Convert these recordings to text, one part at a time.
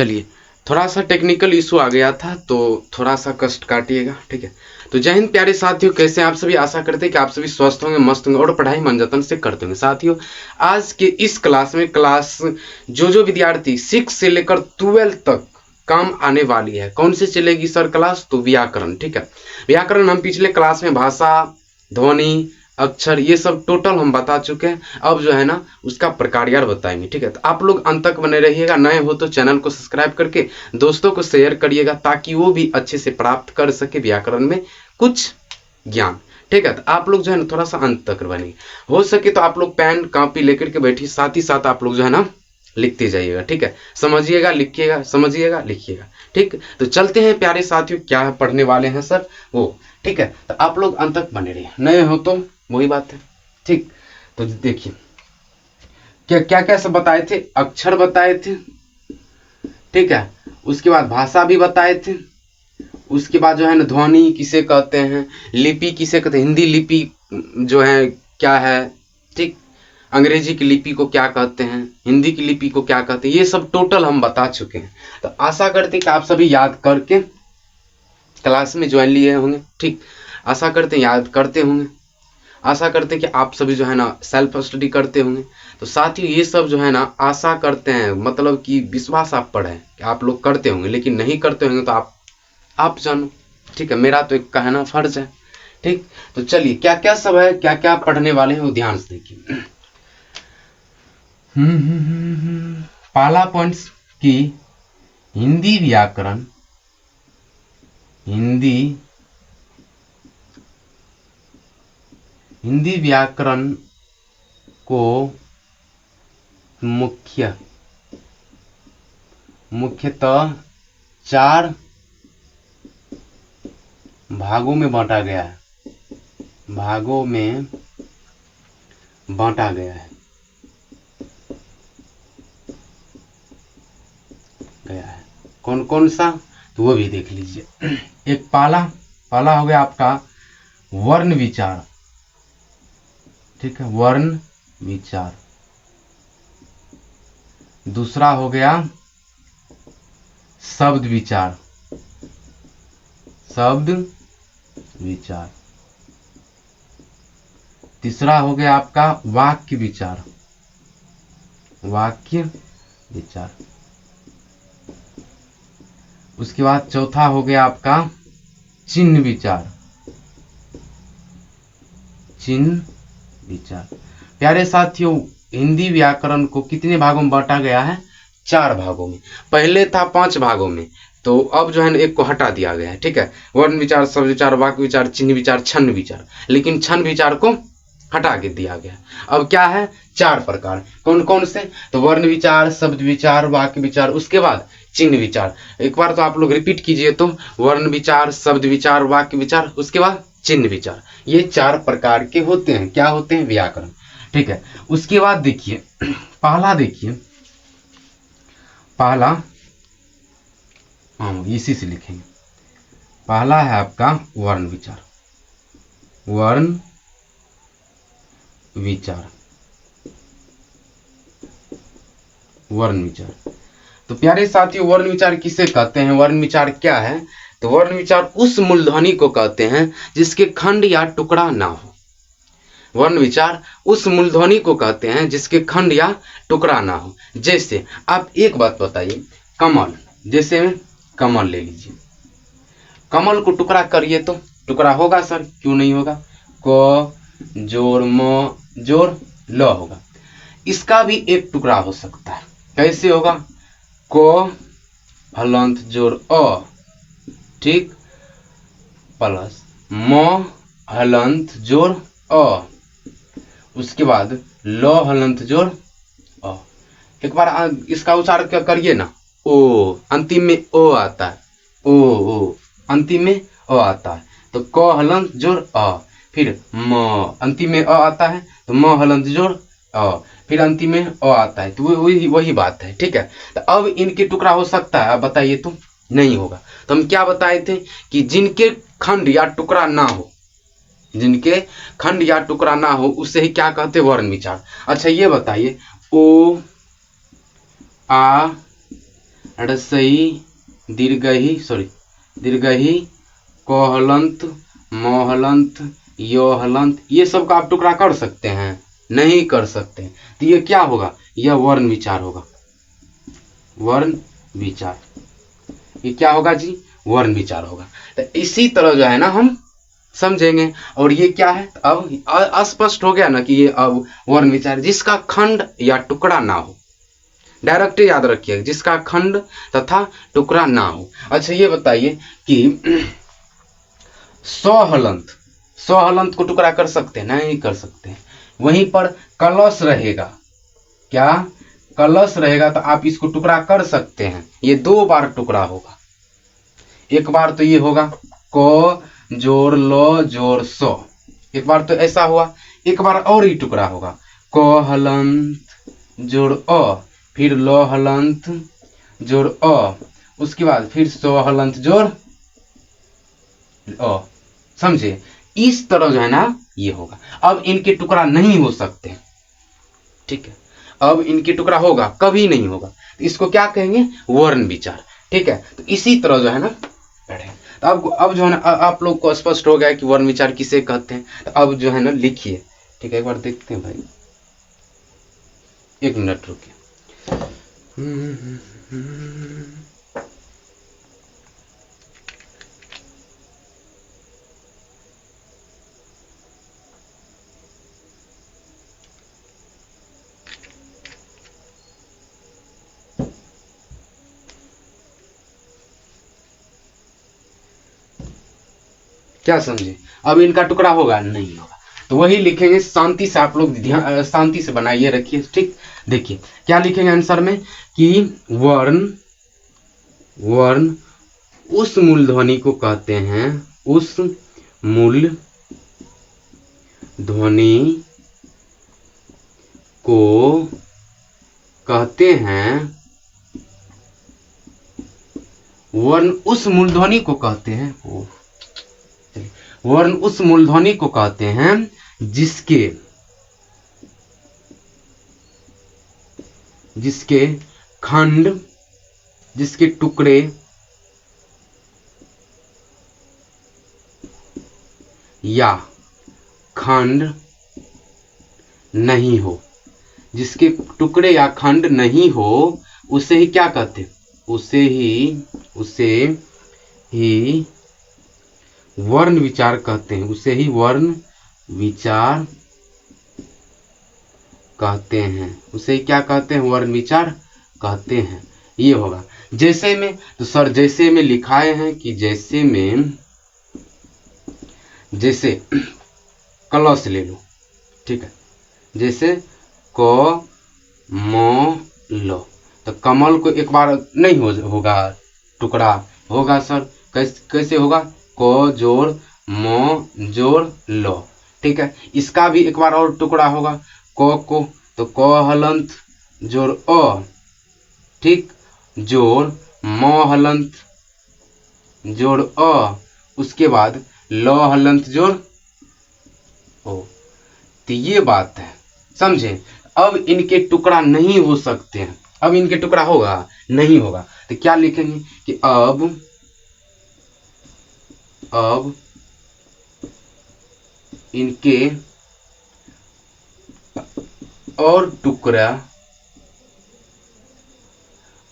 चलिए, थोड़ा सा टेक्निकल इशू आ गया था तो थोड़ा सा कष्ट काटिएगा, ठीक है। तो जय हिंद प्यारे साथियों, कैसे आप सभी। आशा करते हैं कि आप सभी स्वस्थ होंगे, मस्त होंगे और पढ़ाई मन जतन से करते होंगे। साथियों, आज के इस क्लास में जो विद्यार्थी 6 से लेकर 12 तक काम आने वाली है। कौन सी चलेगी सर क्लास? तो व्याकरण, ठीक है। व्याकरण हम पिछले क्लास में भाषा, ध्वनि, अक्षर ये सब टोटल हम बता चुके हैं। अब जो है ना उसका प्रकार्यार बताएंगे, ठीक है। तो आप लोग अंत तक बने रहिएगा। नए हो तो चैनल को सब्सक्राइब करके दोस्तों को शेयर करिएगा ताकि वो भी अच्छे से प्राप्त कर सके व्याकरण में कुछ ज्ञान, ठीक है। तो आप लोग जो है ना थोड़ा सा अंत तक बनिए। हो सके तो आप लोग पेन कॉपी लेकर के बैठिए, साथ ही साथ आप लोग जो है ना लिखते जाइएगा, ठीक है। समझिएगा, लिखिएगा, समझिएगा, लिखिएगा, ठीक। तो चलते हैं प्यारे साथियों, क्या पढ़ने वाले हैं सर वो, ठीक है। तो आप लोग अंत तक बने रहिए। नए हो तो वही बात है, ठीक। तो देखिए क्या क्या क्या सब बताए थे। अक्षर बताए थे, ठीक है। उसके बाद भाषा भी बताए थे। उसके बाद जो है ना ध्वनि किसे कहते हैं, लिपि किसे कहते हैं, हिंदी लिपि जो है क्या है, ठीक। अंग्रेजी की लिपि को क्या कहते हैं, हिंदी की लिपि को क्या कहते हैं, ये सब टोटल हम बता चुके हैं। तो आशा करते हैं कि आप सभी याद करके क्लास में ज्वाइन लिए होंगे, ठीक। आशा करते हैं याद करते होंगे। आशा करते हैं कि आप सभी जो है ना सेल्फ स्टडी करते होंगे। तो साथियों ये सब जो है ना आशा करते हैं, मतलब कि विश्वास आप पर है कि आप लोग करते होंगे, लेकिन नहीं करते होंगे तो आप जानो, ठीक है। मेरा तो एक कहना फर्ज है, ठीक। तो चलिए क्या क्या सब है, क्या क्या पढ़ने वाले हैं वो ध्यान से देखिए। पहला पॉइंट्स की हिंदी व्याकरण, हिंदी व्याकरण को मुख्यतः 4 भागों में बांटा गया है, कौन कौन सा तो वो भी देख लीजिए। एक पहला हो गया आपका वर्ण विचार, ठीक है, वर्ण विचार। दूसरा हो गया शब्द विचार, तीसरा हो गया आपका वाक्य विचार, उसके बाद चौथा हो गया आपका चिन्ह विचार, प्यारे साथियों हिंदी व्याकरण को कितने भागों में बांटा गया है? 4 भागों में। पहले था 5 भागों में, तो अब जो है ना एक को हटा दिया गया है, ठीक है। वर्ण विचार, शब्द विचार, वाक्य विचार, चिन्ह विचार, छंद विचार, लेकिन छंद विचार को हटा के दिया गया। अब क्या है? 4 प्रकार। कौन कौन से? तो वर्ण विचार, शब्द विचार, वाक्य विचार, उसके बाद चिन्ह विचार। एक बार तो आप लोग रिपीट कीजिए तो, वर्ण विचार, शब्द विचार, वाक्य विचार, उसके बाद चिन्ह विचार। ये 4 प्रकार के होते हैं। क्या होते हैं? व्याकरण, ठीक है। उसके बाद देखिए पहला हाँ इसी से लिखेंगे। पहला है आपका वर्ण विचार। तो प्यारे साथियों वर्ण विचार किसे कहते हैं? वर्ण विचार क्या है? तो वर्ण विचार उस मूलध्वनि को कहते हैं जिसके खंड या टुकड़ा ना हो। वर्ण विचार उस मूलध्वनि को कहते हैं जिसके खंड या टुकड़ा ना हो। जैसे आप एक बात बताइए, कमल, जैसे कमल ले लीजिए। कमल को टुकड़ा करिए तो टुकड़ा होगा सर? क्यों नहीं होगा? क जोड़ म जोड़ ल होगा। इसका भी एक टुकड़ा हो सकता है। कैसे होगा? क हलंत जोड़ अ, ठीक, प्लस म हलंत जोड़ अ, उसके बाद ल हलंत जोड़ अ। एक बार इसका उच्चारण क्या करिए ना, ओ, अंतिम में ओ आता है, ओ अंतिम में अ आता है। तो क हलंत जोड़ अ, फिर म अंतिम में अ आता है तो म हलंत जोड़ अ, फिर अंतिम में अ आता है। तो वही बात है, ठीक है। तो अब इनके टुकड़ा हो सकता है? अब बताइए तो नहीं होगा। तो हम क्या बताए थे कि जिनके खंड या टुकड़ा ना हो उसे ही क्या कहते? वर्ण विचार। अच्छा ये बताइए, ओ आ ह्रस्वई दीर्घई कोहलंत मोहलंत योहलंत, ये सब का आप टुकड़ा कर सकते हैं? नहीं कर सकते। तो ये क्या होगा? यह वर्ण विचार होगा। वर्ण विचार, ये क्या होगा जी? वर्ण विचार होगा। तो इसी तरह जो है ना हम समझेंगे। और ये क्या है? अब स्पष्ट हो गया ना कि ये अब वर्ण विचार जिसका खंड या टुकड़ा ना हो। डायरेक्ट याद रखिए, जिसका खंड तथा टुकड़ा ना हो। अच्छा ये बताइए कि स्वहलंत को टुकड़ा कर सकते हैं? नहीं कर सकते। वहीं पर कलश रहेगा, क्या कलश रहेगा तो आप इसको टुकड़ा कर सकते हैं। ये 2 बार टुकड़ा होगा। एक बार तो ये होगा को जोड़ लो जोड़ सो, एक बार तो ऐसा हुआ। एक बार और ही टुकड़ा होगा, को हलंत जोड़ अ, फिर लो हलंत जोड़ अ, उसके बाद फिर सो हलंत जोड़ अ। समझे? इस तरह जो है ना ये होगा। अब इनके टुकड़ा नहीं हो सकते, ठीक है। अब इनके टुकड़ा होगा, कभी नहीं होगा। तो इसको क्या कहेंगे? वर्ण विचार, ठीक है। तो इसी तरह जो है ना पढ़े। तो अब जो है ना आप लोग को स्पष्ट हो गया कि वर्ण विचार किसे कहते हैं। तो अब जो है ना लिखिए, ठीक है। एक बार देखते हैं भाई, 1 मिनट रुकिए। क्या समझे? अब इनका टुकड़ा होगा? नहीं होगा। तो वही लिखेंगे। शांति से आप लोग ध्यान, शांति से बनाइए रखिए, ठीक। देखिए क्या लिखेंगे आंसर में कि वर्ण उस मूल ध्वनि को कहते हैं, उस मूल ध्वनि को कहते हैं, वर्ण उस मूलध्वनि को कहते हैं, वर्ण उस मूलध्वनि को कहते हैं जिसके खंड, जिसके टुकड़े या खंड नहीं हो, जिसके टुकड़े या खंड नहीं हो, उसे ही क्या कहते हैं? उसे ही वर्ण विचार कहते हैं। उसे ही वर्ण विचार कहते हैं। उसे ही क्या कहते हैं? वर्ण विचार कहते हैं। ये होगा। जैसे में तो सर जैसे में लिखाए हैं कि जैसे कलश ले लो, ठीक है। जैसे को मो लो, तो कमल को एक बार नहीं होगा टुकड़ा, होगा सर। कैसे होगा? को जोड़ मो जोड़ लो, ठीक है। इसका भी एक बार और टुकड़ा होगा, को तो को हलंत जोड़ अ, ठीक, जोड़ मो हलंत जोड़ अ, उसके बाद लो हलंत जोड़ ओ। तो ये बात है, समझे? अब इनके टुकड़ा नहीं हो सकते हैं। अब इनके टुकड़ा होगा? नहीं होगा। तो क्या लिखेंगे कि अब इनके और टुकड़ा,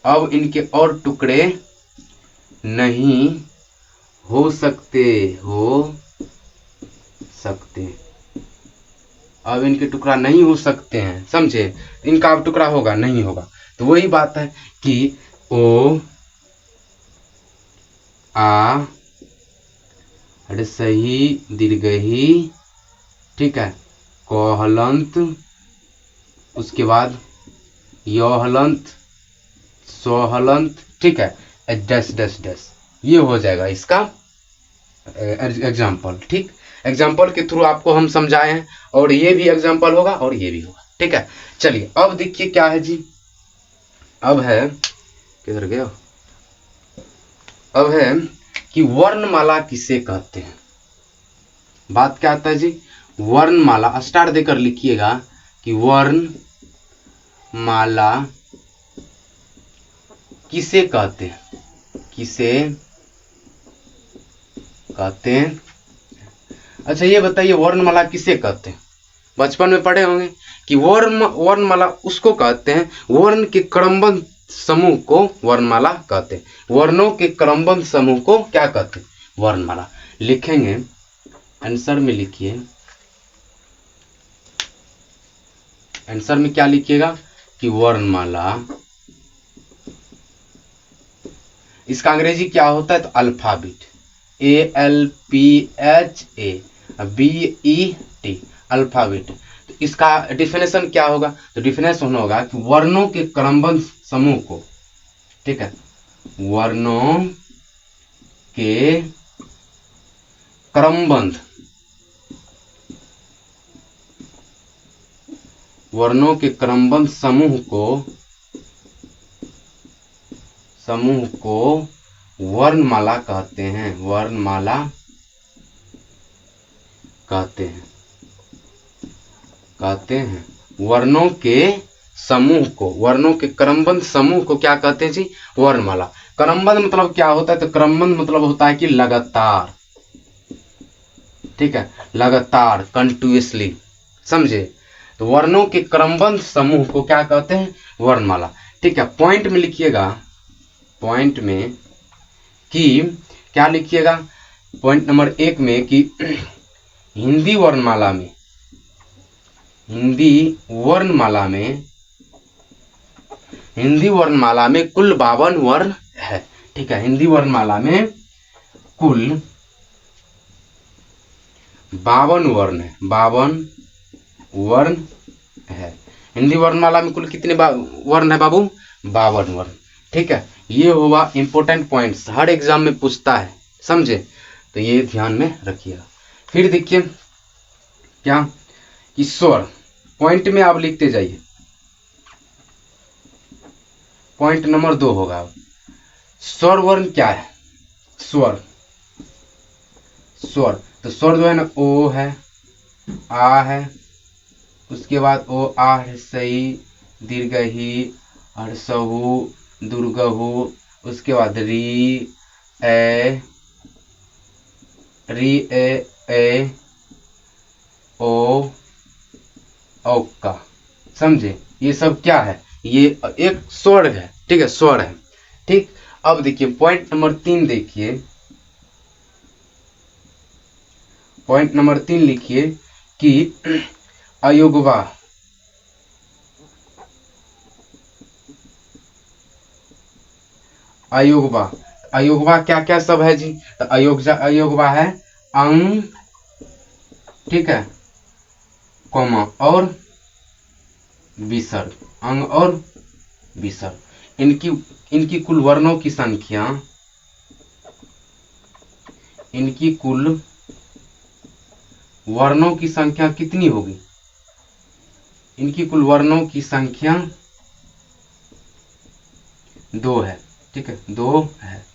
अब इनके और टुकड़े नहीं हो सकते, अब इनके टुकड़ा नहीं हो सकते हैं, समझे? इनका अब टुकड़ा होगा? नहीं होगा। तो वही बात है कि ओ आ सही दीर्घही, ठीक है, को हलंत, उसके बाद यो हलंत, सो हलंत, ठीक है, डैश डैश डैश। ये हो जाएगा इसका एग्जाम्पल, ठीक। एग्जाम्पल के थ्रू आपको हम समझाए हैं, और ये भी एग्जाम्पल होगा और ये भी होगा, ठीक है। चलिए अब देखिए क्या है जी। अब है, किधर गया? अब है कि वर्णमाला किसे कहते हैं। बात क्या आता है जी? वर्णमाला स्टार देकर लिखिएगा कि वर्णमाला किसे कहते हैं, किसे कहते हैं। अच्छा ये बताइए वर्णमाला किसे कहते हैं, बचपन में पढ़े होंगे कि वर्णमाला उसको कहते हैं, वर्ण के क्रमबद्ध समूह को वर्णमाला कहते हैं। वर्णों के क्रमबद्ध समूह को क्या कहते हैं, वर्णमाला। लिखेंगे आंसर में, लिखिए आंसर में क्या लिखिएगा कि वर्णमाला, इसका अंग्रेजी क्या होता है तो अल्फाबेट, ALPHABET, अल्फाबेट। तो इसका डिफिनेशन क्या होगा, तो डिफिनेशन होगा कि वर्णों के क्रमबद्ध समूह को, ठीक है, वर्णों के क्रमबद्ध, वर्णों के क्रमबद्ध समूह को वर्णमाला कहते हैं, वर्णमाला कहते हैं। वर्णों के समूह को, वर्णों के क्रमबद्ध समूह को क्या कहते हैं जी, वर्णमाला। क्रमबद्ध मतलब क्या होता है, तो क्रमबद्ध मतलब होता है कि लगातार, ठीक है, लगातार, कंटिन्यूअसली, समझे। तो वर्णों के क्रमबद्ध समूह को क्या कहते हैं, वर्णमाला। ठीक है, पॉइंट में लिखिएगा, पॉइंट में कि क्या लिखिएगा, पॉइंट नंबर 1 में कि हिंदी वर्णमाला में कुल 52 वर्ण है। ठीक है, हिंदी वर्णमाला में कुल 52 वर्ण है, 52 वर्ण है। हिंदी वर्णमाला में कुल कितने वर्ण है बाबू, 52 वर्ण। ठीक है, ये हुआ इंपॉर्टेंट पॉइंट्स, हर एग्जाम में पूछता है, समझे, तो ये ध्यान में रखिएगा। फिर देखिए क्या कि स्वर, पॉइंट में आप लिखते जाइए, पॉइंट नंबर 2 होगा स्वर वर्ण क्या है, स्वर तो स्वर जो है ना, ओ है, आ है, उसके बाद ओ आ है, सही, दीर्घ ही, हर्षहु, दुर्गहु, उसके बाद री ए ओ औका, समझे, ये सब क्या है, ये एक स्वर है। ठीक है, स्वर है। ठीक, अब देखिए पॉइंट नंबर 3 देखिए, पॉइंट नंबर 3 लिखिए कि अयोगवा, अयोगवा क्या क्या सब है जी, तो अयोगवा है अंग, ठीक है, कॉमा और विसर्ग, अंग और विसर्ग। इनकी कुल वर्णों की संख्या, इनकी कुल वर्णों की संख्या कितनी होगी, इनकी कुल वर्णों की संख्या 2 है। ठीक है, 2 है।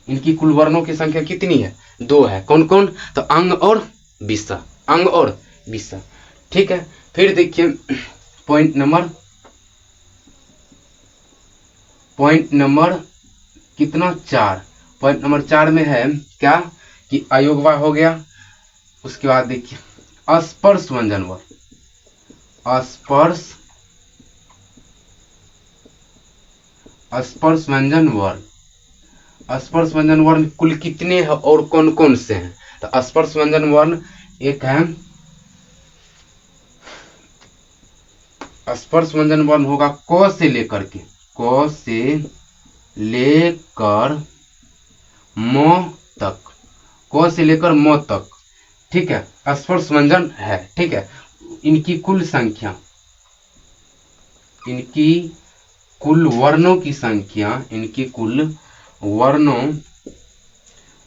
इनकी कुल वर्णों की संख्या कितनी है, 2 है। कौन कौन, तो अंग और विसर्ग, अंग और विसर्ग। ठीक है, फिर देखिए पॉइंट नंबर कितना, 4। पॉइंट नंबर 4 में है क्या कि अयोगवा हो गया, उसके बाद देखिए अस्पर्श व्यंजन वर्ण, अस्पर्श व्यंजन वर्ण कुल कितने हैं और कौन कौन से हैं, तो स्पर्श व्यंजन वर्ण एक है, स्पर्श व्यंजन वर्ण होगा क से लेकर के, क से लेकर म तक, क से लेकर म तक। ठीक है, स्पर्श व्यंजन है। ठीक है, इनकी कुल संख्या, इनकी कुल वर्णों की संख्या, इनकी कुल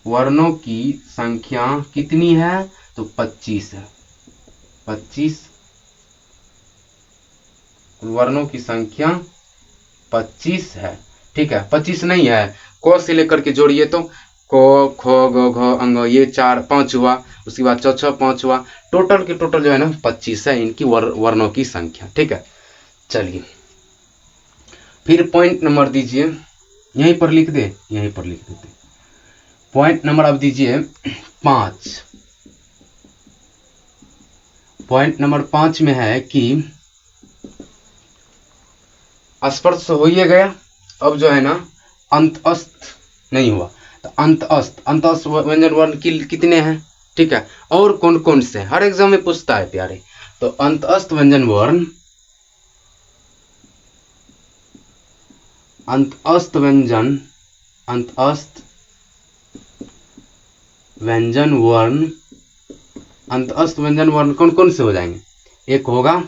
वर्णों की संख्या कितनी है, तो 25 है, 25 वर्णों की संख्या 25 है। ठीक है, 25 नहीं है, क से लेकर के जोड़िए तो क ख ग घ अंग, ये 4 5 हुआ, उसके बाद च 5 हुआ, टोटल के टोटल जो है ना 25 है इनकी वर्णों की संख्या। ठीक है, चलिए फिर पॉइंट नंबर दीजिए, यहीं पर लिख दे, यहीं पर लिख देते। पॉइंट नंबर अब दीजिए 5। पॉइंट नंबर 5 में है कि स्पर्श हो ही गया, अब जो है ना अंतस्थ नहीं हुआ, तो अंतस्थ व्यंजन वर्ण कितने हैं, ठीक है, और कौन कौन से, हर एग्जाम में पूछता है प्यारे। तो अंतस्थ व्यंजन वर्ण, अंतस्थ व्यंजन वर्ण कौन कौन से हो जाएंगे, एक होगा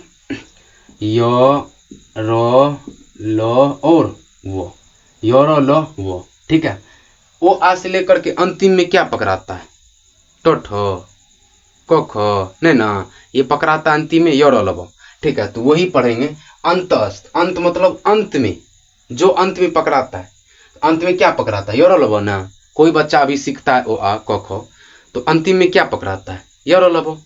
य, र, ल और वो, य, र, ल, वो, ठीक है। वो आ से लेकर के अंतिम में क्या पकड़ाता है, ट, ठ, क, ख, नहीं ना, ये पकड़ाता है अंतिम में य, र, ल, वो, ठीक है। तो वही पढ़ेंगे अंतस्थ, अंत मतलब अंत में, जो अंत में पकड़ाता है, अंत में क्या पकड़ाता है, य, र, ल, वो ना। कोई बच्चा अभी सीखता है ओ आ क ख, तो अंतिम में क्या पकड़ाता है, य, र, ल, वो।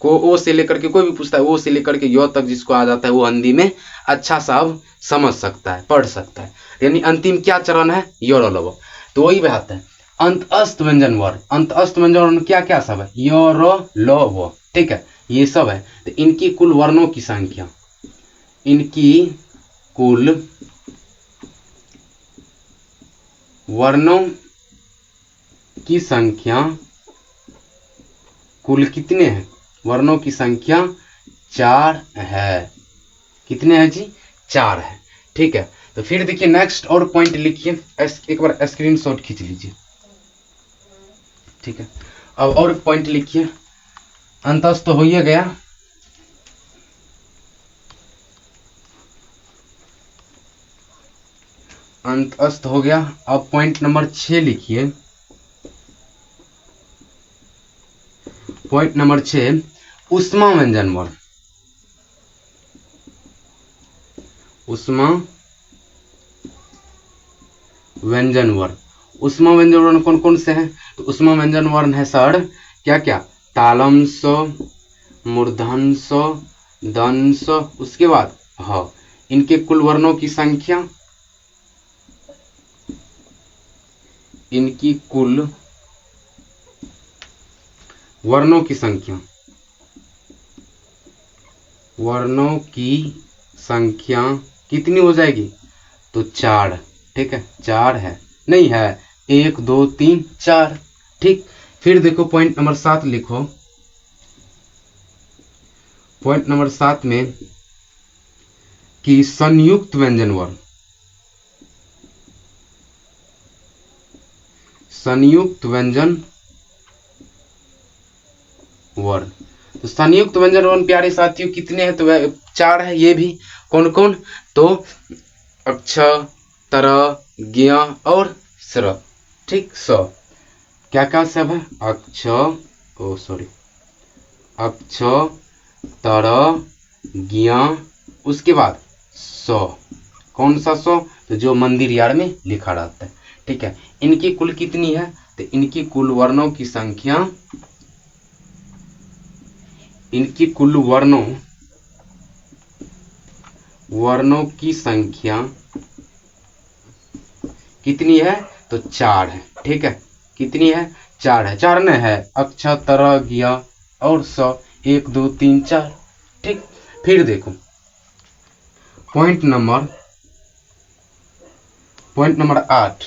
को ओ से लेकर के कोई भी पूछता है, ओ से लेकर के य तक जिसको आ जाता है वो हिंदी में अच्छा सा अब समझ सकता है, पढ़ सकता है। यानी अंतिम क्या चरण है, य, र, ल, वो। तो वही बात है अंतस्थ व्यंजन वर्ण, अंतस्थ व्यंजन वर्ण क्या क्या सब है, य, र, ल, वो, ठीक है, ये सब है। तो इनकी कुल वर्णों की संख्या, इनकी कुल वर्णों की संख्या, कुल कितने हैं, वर्णों की संख्या 4 है। कितने हैं जी, 4 है, ठीक है। तो फिर देखिए नेक्स्ट और पॉइंट लिखिए, एक बार स्क्रीनशॉट खींच लीजिए, ठीक है। अब और पॉइंट लिखिए, अंतस्थ तो हो ही गया, अंतस्थ हो गया। अब पॉइंट नंबर 6 लिखिए, पॉइंट नंबर 6 ऊष्मा व्यंजन वर्ण, ऊष्मा व्यंजन वर्ण, ऊष्मा व्यंजन वर्ण कौन कौन से हैं, तो ऊष्मा व्यंजन वर्ण है सर क्या क्या, तालंश, मूर्धन्य, दंश, उसके बाद ह। इनके कुल वर्णों की संख्या, इनकी कुल वर्णों की संख्या, वर्णों की संख्या कितनी हो जाएगी, तो 4, ठीक है, 4 है, नहीं है 1 2 3 4, ठीक। फिर देखो पॉइंट नंबर 7 लिखो, पॉइंट नंबर 7 में कि संयुक्त व्यंजन वर्ण, संयुक्त व्यंजन वर्ण, तो संयुक्त व्यंजन वर्ण प्यारे साथियों कितने हैं, तो 4 है, ये भी कौन कौन, तो अक्ष, तर, ज्ञ और स्र, ठीक, स, क्या क्या सब है, अक्ष, अक्ष, तर, ज्ञ, उसके बाद स, कौन सा स, तो जो मंदिर यार में लिखा रहता है, ठीक है। इनकी कुल कितनी है, तो इनकी कुल वर्णों की संख्या, इनकी कुल वर्णों की संख्या कितनी है, तो 4 है, ठीक है, कितनी है, 4 है, 4 न है, अक्ष, तर, ज्ञ और स, 1 2 3 4, ठीक। फिर देखो पॉइंट नंबर 8,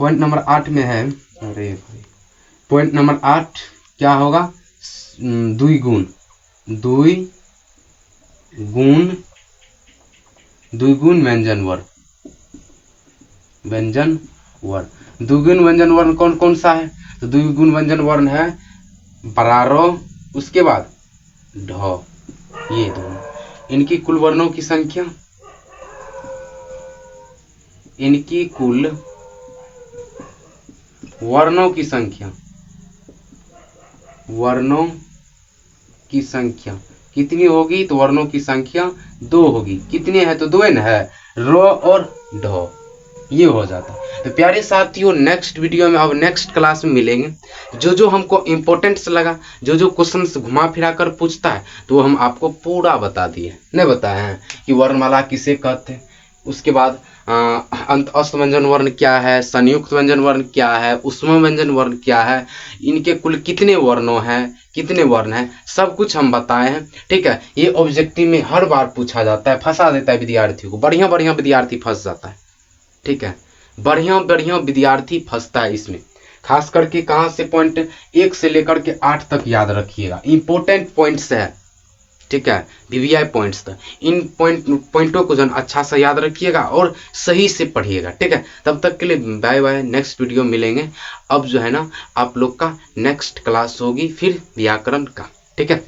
पॉइंट नंबर 8 में है, अरे भाई पॉइंट नंबर 8 क्या होगा, द्विगुण, द्विगुण व्यंजन वर्ण, द्विगुण व्यंजन वर्ण कौन कौन सा है, तो द्विगुण व्यंजन वर्ण है बरारो, उसके बाद ढ, ये दोनों। इनकी कुल वर्णों की संख्या, इनकी कुल वर्णों की संख्या, वर्णों की संख्या कितनी होगी, तो वर्णों की संख्या 2 होगी, कितनी है, तो 2 न है, र और ढ, ये हो जाता है। तो प्यारे साथियों नेक्स्ट वीडियो में, अब नेक्स्ट क्लास में मिलेंगे, जो जो हमको इम्पोर्टेंट्स लगा, जो जो क्वेश्चन घुमा फिरा कर पूछता है, तो वो हम आपको पूरा बता दिए, नहीं बताए हैं कि वर्णमाला किसे कहते हैं, उसके बाद अस्त व्यंजन वर्ण क्या है, संयुक्त व्यंजन वर्ण क्या है, ऊष्म व्यंजन वर्ण क्या है, इनके कुल कितने वर्णों हैं, कितने वर्ण हैं, सब कुछ हम बताए हैं। ठीक है, ये ऑब्जेक्टिव में हर बार पूछा जाता है, फंसा देता है विद्यार्थियों को, बढ़िया बढ़िया विद्यार्थी फंस जाता है। ठीक है, बढ़िया बढ़िया विद्यार्थी फंसता है इसमें। खास करके कहाँ से, पॉइंट 1 से लेकर के 8 तक याद रखिएगा, इंपॉर्टेंट पॉइंट्स है। ठीक है, वीवीआई पॉइंट्स था, इन पॉइंटों को जो अच्छा सा याद रखिएगा और सही से पढ़िएगा। ठीक है, तब तक के लिए बाय बाय, नेक्स्ट वीडियो मिलेंगे। अब जो है ना, आप लोग का नेक्स्ट क्लास होगी फिर व्याकरण का। ठीक है।